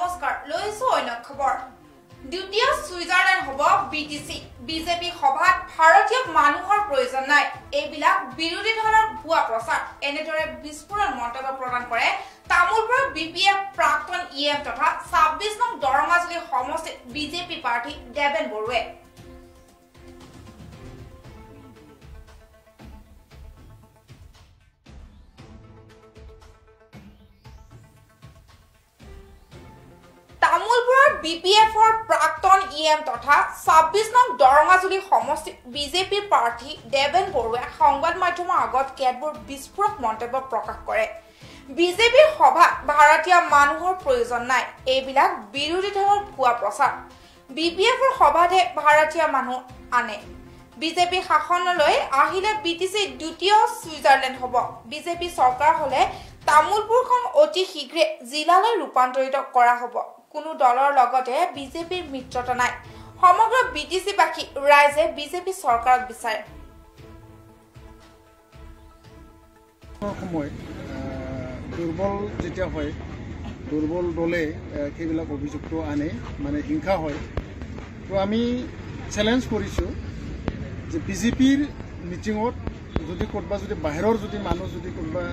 নমস্কাৰ লৈছো অন্য খবৰ দ্বিতীয় সুইজাৰল্যান্ড হ'ব বিটিসি বিজেপি সভাত ভাৰতীয় মানুহৰ প্ৰয়োজন নাই এইবিলাক বিৰোধী দলৰ ভুৱা প্ৰচাৰ এনেদৰে বিস্ফোৰণ মন্তব্য প্ৰদান কৰে তামুলপুৰ বিপিএফ প্ৰাক্তন ইএফ তথা 26 নং দৰঙাজুলি সমষ্টিত বিজেপি প্ৰাৰ্থী দেবেন বৰুৱে তামুলপুৰৰ বিপিএফৰ প্ৰাক্তন ইএম তথা 26 নং দৰঙাজুলি সমষ্টি বিজেপিৰ প্ৰাৰ্থী দেবেন বৰুৱে সংবাদ মাধ্যমৰ আগত কেতবোৰ বিস্ফোৰক মন্তব্য প্ৰকাশ কৰে বিজেপিৰ সভা ভাৰতীয় মানুহৰ প্ৰয়োজন নাই এইবিলাক বিৰোধী দলৰ ভুৱা প্ৰচাৰ বিপিএফৰ সভাতে ভাৰতীয় মানুহ আনে বিজেপি শাসনলৈ আহিলে বিটিসি দ্বিতীয় সুইজাৰল্যান্ড হ'ব বিজেপি চৰকাৰ হলে তামুলপুৰখন অতি শীঘ্ৰে জিলালৈ ৰূপান্তৰিত কৰা হ'ব কোনো দলৰ লগতে বিজেপিৰ মিত্ৰতা নাই সমগ্ৰ বিটিসিবাসী ৰাইজে বিজেপি চৰকাৰক বিচাৰে সময় দুৰ্বল যেতিয়া হয় দুৰ্বল দলে সেইবিলাক অভিযুক্ত আনে মানে হিংসা হয় তো আমি চ্যালেঞ্জ কৰিছো যে বিজেপিৰ মিটিঙত যদি কোনোবা যদি বাহিৰৰ যদি মানুহ যদি কোনোবা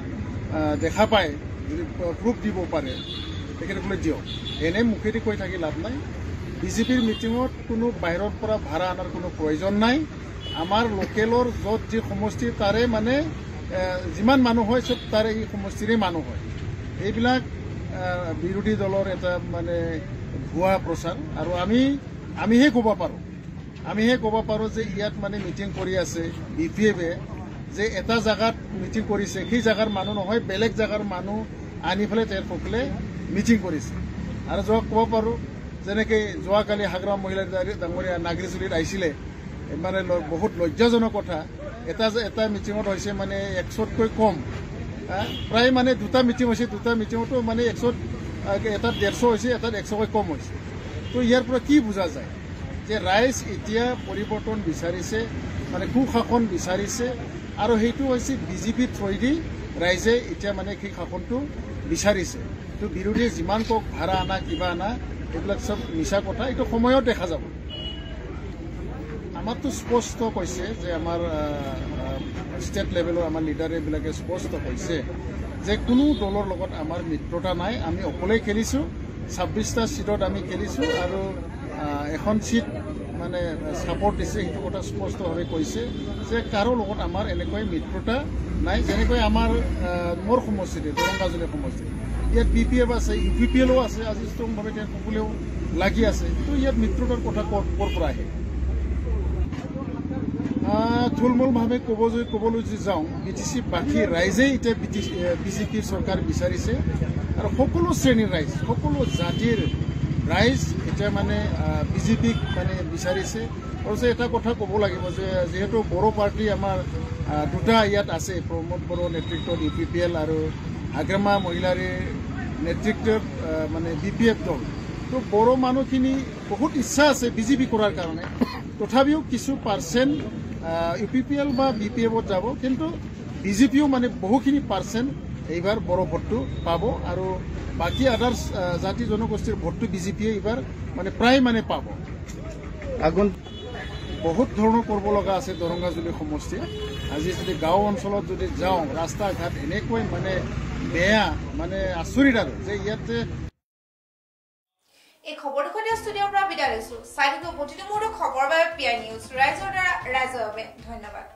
দেখা পায় যদি প্ৰুফ দিব পাৰে তেখেতসকলে দিয়ক এনে মুখেদি কৈ থাকি লাভ নাই বিজেপিৰ মিটিঙত কোনো বাহিৰৰ পৰা ভাড়া আনাৰ কোনো প্ৰয়োজন নাই আমাৰ লোকেলৰ য'ত যি সমষ্টি তাৰে মানে যিমান মানুহ হয় চব তাৰে এই সমষ্টিৰে মানুহ হয় এইবিলাক বিৰোধী দলৰ এটা মানে ভুৱা প্ৰচাৰ আৰু আমিহে ক'ব পাৰোঁ যে ইয়াত মানে মিটিং কৰি আছে বিপিএফে যে এটা জায়গাত মিটিং কৰিছে সেই জায়গাৰ মানুহ নহয় বেলেগ জায়গাৰ মানুহ আনি পেলাই তেখেতসকলে মিটিং কৰিছে আৰু যোৱা ক'ব পাৰোঁ যেনেকৈ যোৱাকালি হাগ্ৰাম মহিলা ডাঙৰীয়া নাগৰিচুলিত আহিছিলে মানে বহুত লজ্জাজনক কথা এটা মিটিঙত হৈছে মানে 100তকৈ কম প্ৰায় মানে দুটা মিটিং হৈছে দুটা মিটিঙতো মানে 100 এটাত 150 হৈছে এটাত 100কৈ কম হৈছে তো ইয়াৰ পৰা কি বুজা যায় যে ৰাইজ এতিয়া পৰিৱৰ্তন বিচাৰিছে মানে সুশাসন বিচাৰিছে আৰু সেইটো হৈছে বিজেপি থ্ৰুদি ৰাইজে এতিয়া মানে সেই শাসনটো বিচাৰিছে তো বিৰোধী যিমান কক ভাড়া আনা কিবা আনা এইবিলাক চব মিছা কথা এইটো সময়ত দেখা যাব আমাৰতো স্পষ্ট কৈছে যে আমাৰ ষ্টেট লেভেলৰ আমাৰ লিডাৰে এইবিলাকে স্পষ্ট কৈছে যে কোনো দলৰ লগত আমাৰ মিত্ৰতা নাই আমি অকলেই খেলিছোঁ 26টা সিটত আমি খেলিছোঁ আৰু এখন সিট মানে সাপোৰ্ট দিছে সেইটো কথা স্পষ্টভাৱে কৈছে যে কাৰো লগত আমাৰ এনেকৈ মিত্ৰতা নাই যেনেকৈ আমাৰ মোৰ সমষ্টিতে দৰঙাজুলি সমষ্টি ইয়াত বিপিএফ আছে ইউপিপিএলও আছে আজি ষ্ট্ৰংভাৱে সকলেও লাগি আছে তো ইয়াত মিত্ৰতাৰ কথা ক'ৰ পৰা আহে থুলমূলভাৱে ক'বলৈ যদি যাওঁ বিটিসি বাকী ৰাইজে এতিয়া বিজেপিৰ চৰকাৰ বিচাৰিছে আৰু সকলো শ্ৰেণীৰ ৰাইজ সকলো জাতিৰ ৰাইজ এতিয়া মানে বিজেপিক মানে বিচাৰিছে আৰু যে এটা কথা ক'ব লাগিব যে যেহেতু বড়ো পাৰ্টি আমাৰ দুটা ইয়াত আছে প্ৰমোদ বড়ো নেতৃত্বত ইউপিপিএল আৰু হাগ্ৰামা মহিলাৰ নেতৃত্বত মানে বিপিএফ দল তো বড়ো মানুহখিনি বহুত ইচ্ছা আছে বিজেপি কৰাৰ কাৰণে তথাপিও কিছু পাৰ্চেণ্ট ইউপিপিএল বা বিপিএফত যাব কিন্তু বিজেপিও মানে বহুখিনি পাৰ্চেণ্ট এইবাৰ বড়ো ভোটটো পাব আৰু বাকী আদাৰ্স জাতি জনগোষ্ঠীৰ ভোটটো বিজেপিয়ে এইবাৰ মানে প্ৰায় মানে পাব আগুন বহুত ধৰণৰ কৰিব লগা আছে দৰঙাজুলি সমষ্টি আজি যদি গাঁও অঞ্চলত যদি যাওঁ ৰাস্তা ঘাট এনেকৈ মানে বেয়া মানে আচৰিত আৰু যে ইয়াতে এই খবৰটো সৈতে ষ্টুডিঅ'ৰ পৰা বিদায় লৈছো চাই থাকিব প্ৰতিটো মুহূৰ্তৰ খবৰ বাবে পিআই নিউজ ৰাইজৰ দ্বাৰা ৰাইজৰ বাবে ধন্যবাদ